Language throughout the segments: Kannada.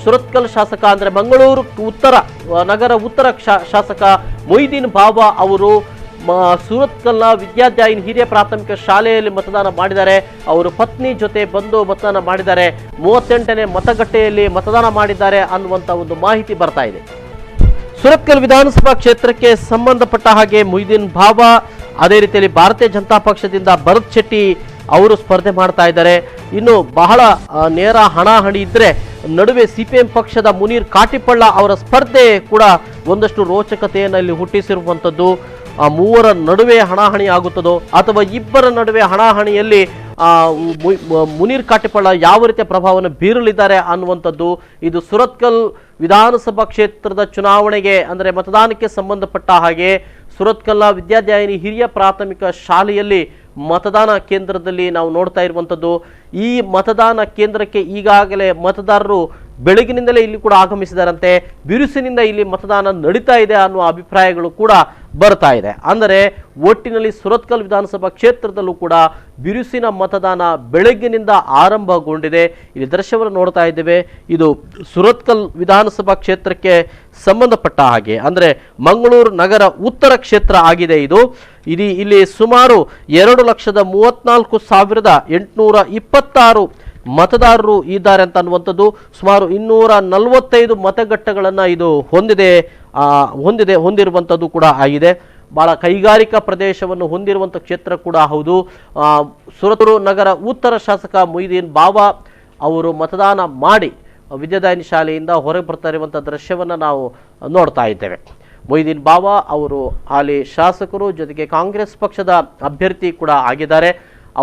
ಸುರತ್ಕಲ್ ಶಾಸಕ ಅಂದ್ರೆ ಮಂಗಳೂರು ಉತ್ತರ ನಗರ ಉತ್ತರ ಶಾಸಕ ಮೊಯ್ದೀನ್ ಬಾಬಾ ಅವರು ಸುರತ್ಕಲ್ನ ವಿದ್ಯಾದಾಯಿನಿ ಹಿರಿಯ ಪ್ರಾಥಮಿಕ ಶಾಲೆಯಲ್ಲಿ ಮತದಾನ ಮಾಡಿದ್ದಾರೆ. ಅವರು ಪತ್ನಿ ಜೊತೆ ಬಂದು ಮತದಾನ ಮಾಡಿದ್ದಾರೆ. 38ನೇ ಮತಗಟ್ಟೆಯಲ್ಲಿ ಮತದಾನ ಮಾಡಿದ್ದಾರೆ ಅನ್ನುವಂತ ಒಂದು ಮಾಹಿತಿ ಬರ್ತಾ ಇದೆ. ಸುರತ್ಕಲ್ ವಿಧಾನಸಭಾ ಕ್ಷೇತ್ರಕ್ಕೆ ಸಂಬಂಧಪಟ್ಟ ಹಾಗೆ ಮೊಯ್ದೀನ್ ಬಾಬಾ, ಅದೇ ರೀತಿಯಲ್ಲಿ ಭಾರತೀಯ ಜನತಾ ಪಕ್ಷದಿಂದ ಭರತ್ ಶೆಟ್ಟಿ ಅವರು ಸ್ಪರ್ಧೆ ಮಾಡ್ತಾ ಇದ್ದಾರೆ. ಇನ್ನು ಬಹಳ ನೇರ ಹಣಾಹಣಿ ಇದ್ರೆ ನಡುವೆ ಸಿಪಿಎಂ ಪಕ್ಷದ ಮುನೀರ್ ಕಾಟಿಪಳ್ಳ ಅವರ ಸ್ಪರ್ಧೆ ಕೂಡ ಒಂದಷ್ಟು ರೋಚಕತೆಯನ್ನು ಇಲ್ಲಿ ಹುಟ್ಟಿಸಿರುವಂಥದ್ದು. ಮೂವರ ನಡುವೆ ಹಣಾಹಣಿ ಆಗುತ್ತದೋ ಅಥವಾ ಇಬ್ಬರ ನಡುವೆ ಹಣಾಹಣಿಯಲ್ಲಿ ಮುನೀರ್ ಕಾಟಿಪಳ್ಳ ಯಾವ ರೀತಿಯ ಪ್ರಭಾವವನ್ನು ಬೀರಲಿದ್ದಾರೆ ಅನ್ನುವಂಥದ್ದು ಇದು ಸುರತ್ಕಲ್ ವಿಧಾನಸಭಾ ಕ್ಷೇತ್ರದ ಚುನಾವಣೆಗೆ ಅಂದರೆ ಮತದಾನಕ್ಕೆ ಸಂಬಂಧಪಟ್ಟ ಹಾಗೆ ಸುರತ್ಕಲ್ನ ವಿದ್ಯಾದಾಯಿನಿ ಹಿರಿಯ ಪ್ರಾಥಮಿಕ ಶಾಲೆಯಲ್ಲಿ ಮತದಾನ ಕೇಂದ್ರದಲ್ಲಿ ನಾವು ನೋಡ್ತಾ ಇರುವಂಥದ್ದು. ಈ ಮತದಾನ ಕೇಂದ್ರಕ್ಕೆ ಈಗಾಗಲೇ ಮತದಾರರು ಬೆಳಗಿನಿಂದಲೇ ಇಲ್ಲಿ ಕೂಡ ಆಗಮಿಸಿದಾರಂತೆ. ಬಿರುಸಿನಿಂದ ಇಲ್ಲಿ ಮತದಾನ ನಡೀತಾ ಇದೆ ಅನ್ನುವ ಅಭಿಪ್ರಾಯಗಳು ಕೂಡ ಬರ್ತಾ ಇದೆ. ಅಂದರೆ ಒಟ್ಟಿನಲ್ಲಿ ಸುರತ್ಕಲ್ ವಿಧಾನಸಭಾ ಕ್ಷೇತ್ರದಲ್ಲೂ ಕೂಡ ಬಿರುಸಿನ ಮತದಾನ ಬೆಳಗ್ಗಿನಿಂದ ಆರಂಭಗೊಂಡಿದೆ. ಇಲ್ಲಿ ದೃಶ್ಯವನ್ನು ನೋಡ್ತಾ ಇದ್ದೇವೆ. ಇದು ಸುರತ್ಕಲ್ ವಿಧಾನಸಭಾ ಕ್ಷೇತ್ರಕ್ಕೆ ಸಂಬಂಧಪಟ್ಟ ಹಾಗೆ ಅಂದರೆ ಮಂಗಳೂರು ನಗರ ಉತ್ತರ ಕ್ಷೇತ್ರ ಆಗಿದೆ. ಇಲ್ಲಿ ಸುಮಾರು 2,34,826 ಮತದಾರರು ಇದ್ದಾರೆ ಅಂತ ಅನ್ನುವಂಥದ್ದು. ಸುಮಾರು 245 ಮತಗಟ್ಟೆಗಳನ್ನು ಇದು ಹೊಂದಿರುವಂಥದ್ದು ಕೂಡ ಆಗಿದೆ. ಬಹಳ ಕೈಗಾರಿಕಾ ಪ್ರದೇಶವನ್ನು ಹೊಂದಿರುವಂಥ ಕ್ಷೇತ್ರ ಕೂಡ ಹೌದು. ಸುರತ್ಕಲ್ ನಗರ ಉತ್ತರ ಶಾಸಕ ಮೊಯ್ದೀನ್ ಬಾಬಾ ಅವರು ಮತದಾನ ಮಾಡಿ ವಿದ್ಯಾದಾಯಿನಿ ಶಾಲೆಯಿಂದ ಹೊರಗೆ ಬರ್ತಾ ಇರುವಂಥ ದೃಶ್ಯವನ್ನು ನಾವು ನೋಡ್ತಾ ಇದ್ದೇವೆ. ಮೊಯ್ದೀನ್ ಬಾಬಾ ಅವರು ಹಾಲಿ ಶಾಸಕರು, ಜೊತೆಗೆ ಕಾಂಗ್ರೆಸ್ ಪಕ್ಷದ ಅಭ್ಯರ್ಥಿ ಕೂಡ ಆಗಿದ್ದಾರೆ.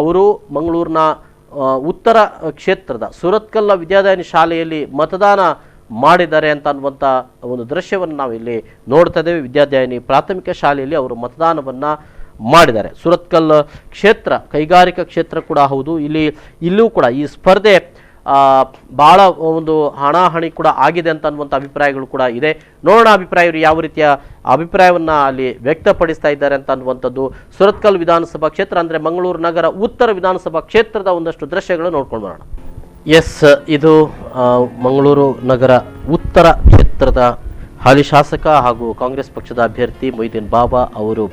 ಅವರು ಮಂಗಳೂರಿನ ಉತ್ತರ ಕ್ಷೇತ್ರದ ಸುರತ್ಕಲ್ನ ವಿದ್ಯಾದಾಯಿನಿ ಶಾಲೆಯಲ್ಲಿ ಮತದಾನ ಮಾಡಿದ್ದಾರೆ ಅಂತ ಅನ್ನುವಂಥ ಒಂದು ದೃಶ್ಯವನ್ನು ನಾವು ಇಲ್ಲಿ ನೋಡ್ತಾ ಇದ್ದೇವೆ. ವಿದ್ಯಾದಾಯಿನಿ ಪ್ರಾಥಮಿಕ ಶಾಲೆಯಲ್ಲಿ ಅವರು ಮತದಾನವನ್ನು ಮಾಡಿದ್ದಾರೆ. ಸುರತ್ಕಲ್ ಕ್ಷೇತ್ರ ಕೈಗಾರಿಕಾ ಕ್ಷೇತ್ರ ಕೂಡ ಹೌದು. ಇಲ್ಲೂ ಕೂಡ ಈ ಸ್ಪರ್ಧೆ ಬಹಳ ಒಂದು ಹಣಾಹಣಿ ಕೂಡ ಆಗಿದೆ ಅಂತ ಅನ್ನುವಂಥ ಅಭಿಪ್ರಾಯಗಳು ಕೂಡ ಇದೆ. ನೋಡೋಣ ಅಭಿಪ್ರಾಯರು ಯಾವ ರೀತಿಯ ಅಭಿಪ್ರಾಯವನ್ನ ಅಲ್ಲಿ ವ್ಯಕ್ತಪಡಿಸ್ತಾ ಇದ್ದಾರೆ ಅಂತ ಅನ್ನುವಂಥದ್ದು. ಸುರತ್ಕಲ್ ವಿಧಾನಸಭಾ ಕ್ಷೇತ್ರ ಅಂದರೆ ಮಂಗಳೂರು ನಗರ ಉತ್ತರ ವಿಧಾನಸಭಾ ಕ್ಷೇತ್ರದ ಒಂದಷ್ಟು ದೃಶ್ಯಗಳು ನೋಡ್ಕೊಂಡು ಬರೋಣ. ಇದು ಮಂಗಳೂರು ನಗರ ಉತ್ತರ ಕ್ಷೇತ್ರದ ಹಾಲಿ ಶಾಸಕ ಹಾಗೂ ಕಾಂಗ್ರೆಸ್ ಪಕ್ಷದ ಅಭ್ಯರ್ಥಿ ಮೊಯ್ದೀನ್ ಬಾಬಾ ಅವರು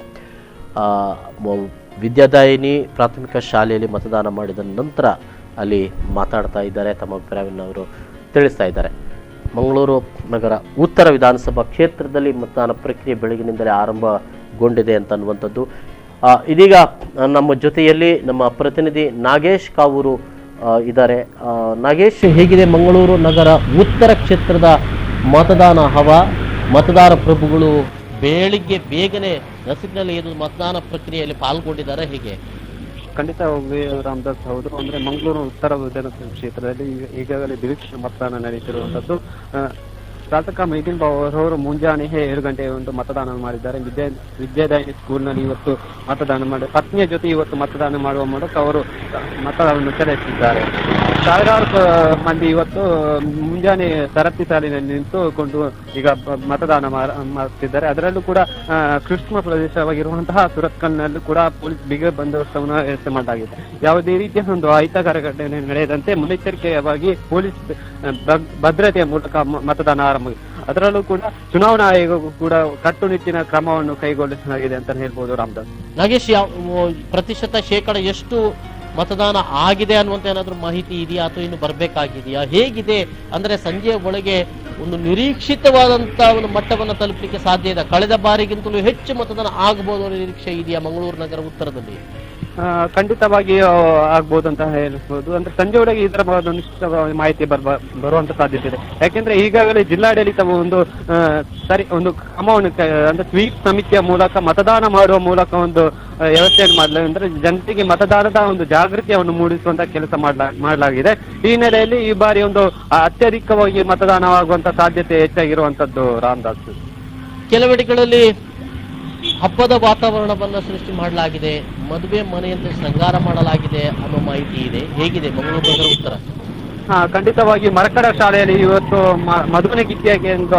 ವಿದ್ಯಾದಾಯಿನಿ ಪ್ರಾಥಮಿಕ ಶಾಲೆಯಲ್ಲಿ ಮತದಾನ ಮಾಡಿದ ನಂತರ ಅಲ್ಲಿ ಮಾತಾಡ್ತಾ ಇದ್ದಾರೆ. ತಮ್ಮ ಅಭಿಪ್ರಾಯವನ್ನು ಅವರು ತಿಳಿಸ್ತಾ ಇದ್ದಾರೆ. ಮಂಗಳೂರು ನಗರ ಉತ್ತರ ವಿಧಾನಸಭಾ ಕ್ಷೇತ್ರದಲ್ಲಿ ಮತದಾನ ಪ್ರಕ್ರಿಯೆ ಬೆಳಗಿನಿಂದಲೇ ಆರಂಭಗೊಂಡಿದೆ ಅಂತ ಅನ್ನುವಂಥದ್ದು. ಇದೀಗ ನಮ್ಮ ಜೊತೆಯಲ್ಲಿ ನಮ್ಮ ಪ್ರತಿನಿಧಿ ನಾಗೇಶ್ ಕಾವೂರು ಇದ್ದಾರೆ. ನಾಗೇಶ್, ಹೇಗಿದೆ ಮಂಗಳೂರು ನಗರ ಉತ್ತರ ಕ್ಷೇತ್ರದ ಮತದಾನ ಹವಾ? ಮತದಾರ ಪ್ರಭುಗಳು ಬೆಳಿಗ್ಗೆ ಬೇಗನೆ ನಸಿಕ್ನಲ್ಲಿ ಎದ್ದು ಮತದಾನ ಪ್ರಕ್ರಿಯೆಯಲ್ಲಿ ಪಾಲ್ಗೊಂಡಿದ್ದಾರೆ. ಹೇಗೆ? ಖಂಡಿತವಾಗಿ ರಾಮದಾಸ್, ಹೌದು. ಅಂದ್ರೆ ಮಂಗಳೂರು ಉತ್ತರ ವಿಧಾನಸಭಾ ಕ್ಷೇತ್ರದಲ್ಲಿ ಈಗಾಗಲೇ ಬಿರುಸಿನ ಮತದಾನ ನಡೆಯುತ್ತಿರುವಂತದ್ದು. ಶಾಸಕ ಮೊಯ್ದೀನ್ ಬಾಬಾ ಅವರು ಮುಂಜಾನೆ 7 ಗಂಟೆ ಒಂದು ಮತದಾನ ಮಾಡಿದ್ದಾರೆ. ವಿದ್ಯಾದಾಯಿನಿ ಸ್ಕೂಲ್ನಲ್ಲಿ ಇವತ್ತು ಮತದಾನ ಮಾಡಿ ಪತ್ನಿಯ ಜೊತೆ ಇವತ್ತು ಮತದಾನ ಮಾಡುವ ಮೂಲಕ ಅವರು ಮತದಾನವನ್ನು ಚಲಾಯಿಸಿದ್ದಾರೆ. ಸಾವಿರಾರು ಮಂದಿ ಇವತ್ತು ಮುಂಜಾನೆ ಸರತಿ ಸಾಲಿನಲ್ಲಿ ನಿಂತುಕೊಂಡು ಈಗ ಮತದಾನ ಮಾಡುತ್ತಿದ್ದಾರೆ. ಅದರಲ್ಲೂ ಕೂಡ ಕೃಷ್ಣ ಪ್ರದೇಶವಾಗಿರುವಂತಹ ಸುರತ್ಕಲ್ನಲ್ಲೂ ಕೂಡ ಪೊಲೀಸ್ ಬಿಗಿ ಬಂದೋಬಸ್ತನ್ನು ವ್ಯವಸ್ಥೆ ಮಾಡಲಾಗಿದೆ. ಯಾವುದೇ ರೀತಿಯ ಒಂದು ಅಹಿತಕರ ಘಟನೆ ನಡೆಯದಂತೆ ಮುನ್ನೆಚ್ಚರಿಕೆಯಾಗಿ ಪೊಲೀಸ್ ಭದ್ರತೆಯ ಮೂಲಕ ಮತದಾನ ಆರಂಭ. ಅದರಲ್ಲೂ ಕೂಡ ಚುನಾವಣಾ ಆಯೋಗಕ್ಕೂ ಕೂಡ ಕಟ್ಟುನಿಟ್ಟಿನ ಕ್ರಮವನ್ನು ಕೈಗೊಳ್ಳಲಾಗಿದೆ ಅಂತ ಹೇಳ್ಬೋದು. ರಾಮದಾಸ್, ನಾಗೇಶ್, ಪ್ರತಿಶತ ಶೇಕಡ ಎಷ್ಟು ಮತದಾನ ಆಗಿದೆ ಅನ್ನುವಂತ ಏನಾದ್ರೂ ಮಾಹಿತಿ ಇದೆಯಾ ಅಥವಾ ಇನ್ನು ಬರಬೇಕಾಗಿದೆಯಾ? ಹೇಗಿದೆ ಅಂದ್ರೆ ಸಂಜೆಯ ಒಳಗೆ ಒಂದು ನಿರೀಕ್ಷಿತವಾದಂತಹ ಒಂದು ಮಟ್ಟವನ್ನು ತಲುಪಲಿಕ್ಕೆ ಸಾಧ್ಯ ಇದೆ? ಕಳೆದ ಬಾರಿಗಿಂತಲೂ ಹೆಚ್ಚು ಮತದಾನ ಆಗಬಹುದು ಅನ್ನೋ ನಿರೀಕ್ಷೆ ಇದೆಯಾ ಮಂಗಳೂರು ನಗರ ಉತ್ತರದಲ್ಲಿ? ಖಂಡಿತವಾಗಿ ಆಗ್ಬಹುದು ಅಂತ ಹೇಳ್ಬೋದು. ಅಂದ್ರೆ ಸಂಜೆ ಒಳಗೆ ಇದರ ನಿಶ್ಚಿತ ಮಾಹಿತಿ ಬರುವಂತ ಸಾಧ್ಯತೆ ಇದೆ. ಯಾಕೆಂದ್ರೆ ಈಗಾಗಲೇ ಜಿಲ್ಲಾಡಳಿತವು ಒಂದು ಒಂದು ಕ್ರಮವನ್ನು ಅಂದ್ರೆ ಸ್ವೀಪ್ ಸಮಿತಿಯ ಮೂಲಕ ಮತದಾನ ಮಾಡುವ ಮೂಲಕ ಒಂದು ವ್ಯವಸ್ಥೆಯನ್ನು ಮಾಡಲಾಗಿದೆ. ಅಂದ್ರೆ ಜನತೆಗೆ ಮತದಾನದ ಒಂದು ಜಾಗೃತಿಯನ್ನು ಮೂಡಿಸುವಂತ ಕೆಲಸ ಮಾಡಲಾಗಿದೆ. ಈ ಹಿನ್ನೆಲೆಯಲ್ಲಿ ಈ ಬಾರಿ ಒಂದು ಅತ್ಯಧಿಕವಾಗಿ ಮತದಾನವಾಗುವಂತ ಸಾಧ್ಯತೆ ಹೆಚ್ಚಾಗಿರುವಂತದ್ದು. ರಾಮದಾಸ್, ಕೆಲವೆಡೆಗಳಲ್ಲಿ ಹಬ್ಬದ ವಾತಾವರಣವನ್ನು ಸೃಷ್ಟಿ ಮಾಡಲಾಗಿದೆ, ಮದುವೆ ಮನೆಯಂತೆ ಶೃಂಗಾರ ಮಾಡಲಾಗಿದೆ ಅನ್ನೋ ಮಾಹಿತಿ ಇದೆ. ಹೇಗಿದೆ ಮಂಗಳೂರು ನಗರ ಉತ್ತರ? ಖಂಡಿತವಾಗಿ ಮರಕಡ ಶಾಲೆಯಲ್ಲಿ ಇವತ್ತು ಮದುವೆ ಗಿತ್ತಿಯಾಗಿ ಒಂದು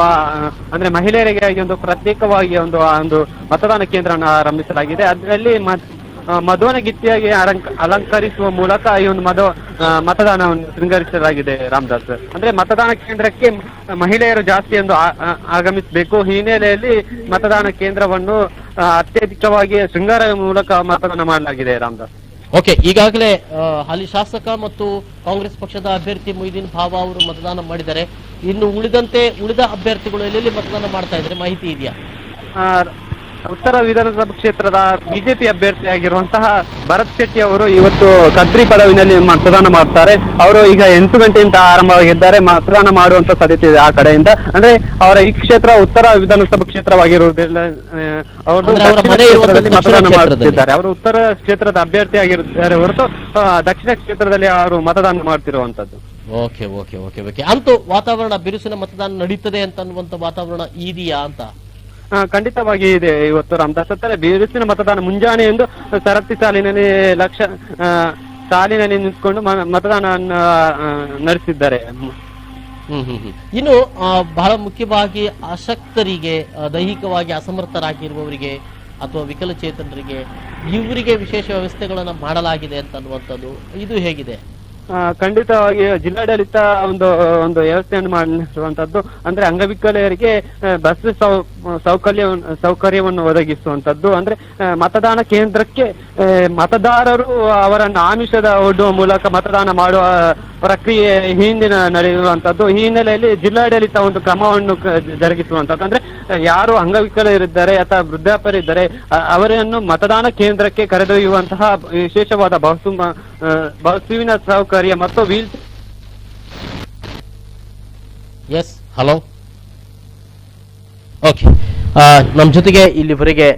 ಅಂದ್ರೆ ಮಹಿಳೆಯರಿಗಾಗಿ ಒಂದು ಪ್ರತ್ಯೇಕವಾಗಿ ಒಂದು ಮತದಾನ ಕೇಂದ್ರವನ್ನು ಆರಂಭಿಸಲಾಗಿದೆ. ಅದರಲ್ಲಿ ಮಧುವನ ಗಿತ್ತಿಯಾಗಿ ಅಲಂಕರಿಸುವ ಮೂಲಕ ಈ ಒಂದು ಮತದಾನವನ್ನು ಶೃಂಗರಿಸಲಾಗಿದೆ ರಾಮದಾಸ್. ಅಂದ್ರೆ ಮತದಾನ ಕೇಂದ್ರಕ್ಕೆ ಮಹಿಳೆಯರು ಜಾಸ್ತಿ ಎಂದು ಆಗಮಿಸಬೇಕು. ಈ ಹಿನ್ನೆಲೆಯಲ್ಲಿ ಮತದಾನ ಕೇಂದ್ರವನ್ನು ಅತ್ಯಧಿಕವಾಗಿ ಶೃಂಗಾರ ಮೂಲಕ ಮತದಾನ ಮಾಡಲಾಗಿದೆ ರಾಮದಾಸ್. ಓಕೆ, ಈಗಾಗಲೇ ಹಾಲಿ ಶಾಸಕ ಮತ್ತು ಕಾಂಗ್ರೆಸ್ ಪಕ್ಷದ ಅಭ್ಯರ್ಥಿ ಮೊಯ್ದೀನ್ ಬಾವ ಅವರು ಮತದಾನ ಮಾಡಿದ್ದಾರೆ. ಇನ್ನು ಉಳಿದ ಅಭ್ಯರ್ಥಿಗಳು ಎಲ್ಲೆಲ್ಲಿ ಮತದಾನ ಮಾಡ್ತಾ ಇದ್ದಾರೆ ಮಾಹಿತಿ ಇದೆಯಾ? ಉತ್ತರ ವಿಧಾನಸಭಾ ಕ್ಷೇತ್ರದ ಬಿಜೆಪಿ ಅಭ್ಯರ್ಥಿಯಾಗಿರುವಂತಹ ಭರತ್ ಶೆಟ್ಟಿ ಅವರು ಇವತ್ತು ಕದ್ರಿ ಪದವಿನಲ್ಲಿ ಮತದಾನ ಮಾಡ್ತಾರೆ. ಅವರು ಈಗ 8 ಗಂಟೆಯಿಂದ ಆರಂಭವಾಗಿದ್ದಾರೆ. ಮತದಾನ ಮಾಡುವಂತ ಸಾಧ್ಯತೆ ಇದೆ ಆ ಕಡೆಯಿಂದ. ಅಂದ್ರೆ ಅವರ ಈ ಕ್ಷೇತ್ರ ಉತ್ತರ ವಿಧಾನಸಭಾ ಕ್ಷೇತ್ರವಾಗಿರುವುದಿಲ್ಲ, ಅವರು ಮತದಾನ ಮಾಡುತ್ತಿದ್ದಾರೆ. ಅವರು ಉತ್ತರ ಕ್ಷೇತ್ರದ ಅಭ್ಯರ್ಥಿಯಾಗಿರುತ್ತಾರೆ ಹೊರತು ದಕ್ಷಿಣ ಕ್ಷೇತ್ರದಲ್ಲಿ ಅವರು ಮತದಾನ ಮಾಡ್ತಿರುವಂತದ್ದು. ಓಕೆ ಓಕೆ ಓಕೆ ಓಕೆ ಅಂತೂ ವಾತಾವರಣ ಬಿರುಸಿನ ಮತದಾನ ನಡೀತದೆ ಅಂತ ಅನ್ನುವಂತ ವಾತಾವರಣ ಇದೆಯಾ ಅಂತ? ಖಂಡಿತವಾಗಿ ಇದೆ. ಇವತ್ತು ರಾಮದಾಸ್ ಬಿರುಸಿನ ಮತದಾನ ಮುಂಜಾನೆ ಎಂದು ಸರತಿ ಸಾಲಿನಲ್ಲಿ ನಿಂತ್ಕೊಂಡು ಮತದಾನ ನಡೆಸಿದ್ದಾರೆ. ಇನ್ನು ಬಹಳ ಮುಖ್ಯವಾಗಿ ಅಶಕ್ತರಿಗೆ, ದೈಹಿಕವಾಗಿ ಅಸಮರ್ಥರಾಗಿರುವವರಿಗೆ ಅಥವಾ ವಿಕಲಚೇತನರಿಗೆ ಇವರಿಗೆ ವಿಶೇಷ ವ್ಯವಸ್ಥೆಗಳನ್ನ ಮಾಡಲಾಗಿದೆ ಅಂತ ಅನ್ನುವಂಥದ್ದು ಇದು ಹೇಗಿದೆ? ಖಂಡಿತವಾಗಿ ಜಿಲ್ಲಾಡಳಿತ ಒಂದು ವ್ಯವಸ್ಥೆಯನ್ನು ಮಾಡಿರುವಂತದ್ದು. ಅಂದ್ರೆ ಅಂಗವಿಕಲರಿಗೆ ಬಸ್ ಸೌಕರ್ಯವನ್ನು ಒದಗಿಸುವಂತದ್ದು. ಅಂದ್ರೆ ಮತದಾನ ಕೇಂದ್ರಕ್ಕೆ ಮತದಾರರು ಅವರನ್ನು ಆಮಿಷದ ಒಡ್ಡುವ ಮೂಲಕ ಮತದಾನ ಮಾಡುವ ಪ್ರಕ್ರಿಯೆ ಹಿಂದಿನ ನಡೆಯುವಂತದ್ದು. ಈ ಹಿನ್ನೆಲೆಯಲ್ಲಿ ಜಿಲ್ಲಾಡಳಿತ ಒಂದು ಕ್ರಮವನ್ನು ಜರುಗಿಸುವಂತದ್ದು. ಅಂದ್ರೆ ಯಾರು ಅಂಗವಿಕಲರಿದ್ದಾರೆ ಅಥವಾ ವೃದ್ಧಾಪರಿದ್ದಾರೆ ಅವರನ್ನು ಮತದಾನ ಕೇಂದ್ರಕ್ಕೆ ಕರೆದೊಯ್ಯುವಂತಹ ವಿಶೇಷವಾದ ಬಸ್ಸುವಿನ ಸೌಕರ್ಯ ಮತ್ತು ವೀಲ್. S, hello, okay. ನಮ್ಮ ಜೊತೆಗೆ ಇಲ್ಲಿವರೆಗೆ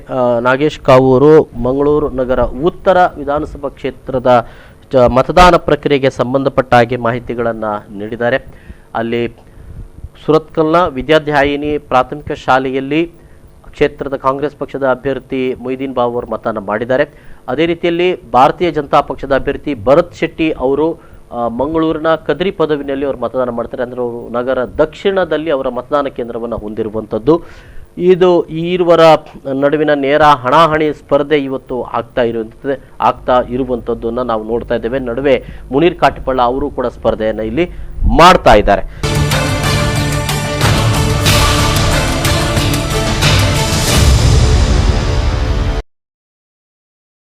ನಾಗೇಶ್ ಕಾವೂರು ಮಂಗಳೂರು ನಗರ ಉತ್ತರ ವಿಧಾನಸಭಾ ಕ್ಷೇತ್ರದ ಮತದಾನ ಪ್ರಕ್ರಿಯೆಗೆ ಸಂಬಂಧಪಟ್ಟ ಹಾಗೆ ಮಾಹಿತಿಗಳನ್ನು ನೀಡಿದ್ದಾರೆ. ಅಲ್ಲಿ ಸುರತ್ಕಲ್ನ ವಿದ್ಯಾಧ್ಯಾಯಿನಿ ಪ್ರಾಥಮಿಕ ಶಾಲೆಯಲ್ಲಿ ಕ್ಷೇತ್ರದ ಕಾಂಗ್ರೆಸ್ ಪಕ್ಷದ ಅಭ್ಯರ್ಥಿ ಮೊಯ್ದೀನ್ ಬಾವ ಅವರು ಮತದಾನ ಮಾಡಿದ್ದಾರೆ. ಅದೇ ರೀತಿಯಲ್ಲಿ ಭಾರತೀಯ ಜನತಾ ಪಕ್ಷದ ಅಭ್ಯರ್ಥಿ ಭರತ್ ಶೆಟ್ಟಿ ಅವರು ಮಂಗಳೂರಿನ ಕದ್ರಿ ಪದವಿನಲ್ಲಿ ಅವರು ಮತದಾನ ಮಾಡ್ತಾರೆ. ಅಂದರೆ ಅವರು ನಗರ ದಕ್ಷಿಣದಲ್ಲಿ ಅವರ ಮತದಾನ ಕೇಂದ್ರವನ್ನು ಹೊಂದಿರುವಂಥದ್ದು. ಇದು ಈರುವರ ನಡುವಿನ ನೇರ ಹಣಾಹಣಿ ಸ್ಪರ್ಧೆ ಇವತ್ತು ಆಗ್ತಾ ಇರುವಂಥದ್ದನ್ನು ನಾವು ನೋಡ್ತಾ ಇದ್ದೇವೆ. ನಡುವೆ ಮುನೀರ್ ಕಾಟಿಪಳ್ಳ ಅವರು ಕೂಡ ಸ್ಪರ್ಧೆಯನ್ನು ಇಲ್ಲಿ ಮಾಡ್ತಾ ಇದ್ದಾರೆ.